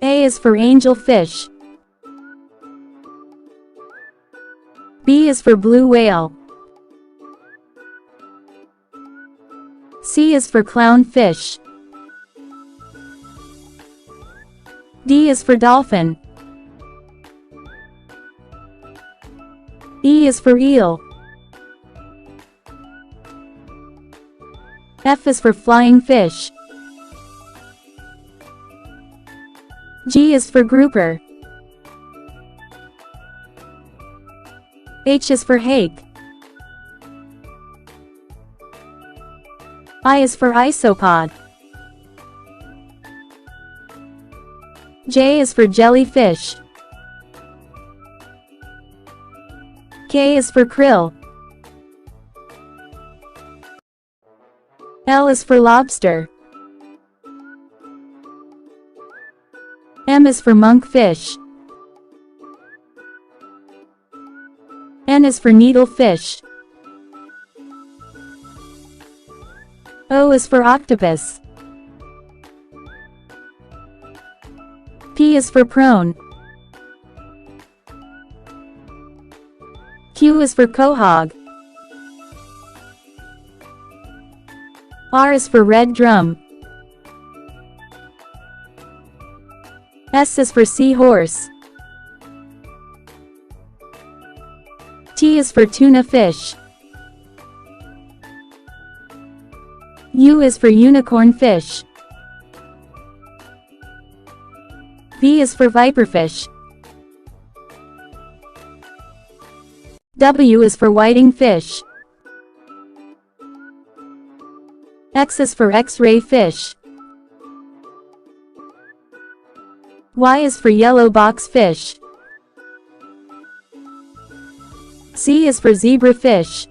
A is for Angelfish. B is for blue whale. C is for clownfish. D is for dolphin. E is for eel. F is for flying fish. G is for grouper. H is for hake. I is for isopod. J is for jellyfish. K is for krill. L is for lobster. M is for monkfish. N is for needlefish. O is for octopus. P is for prawn. Q is for quahog. R is for red drum. S is for seahorse. T is for tuna fish. U is for unicorn fish. V is for viperfish. W is for whiting fish. X is for X-ray fish. Y is for yellow box fish. Z is for zebrafish.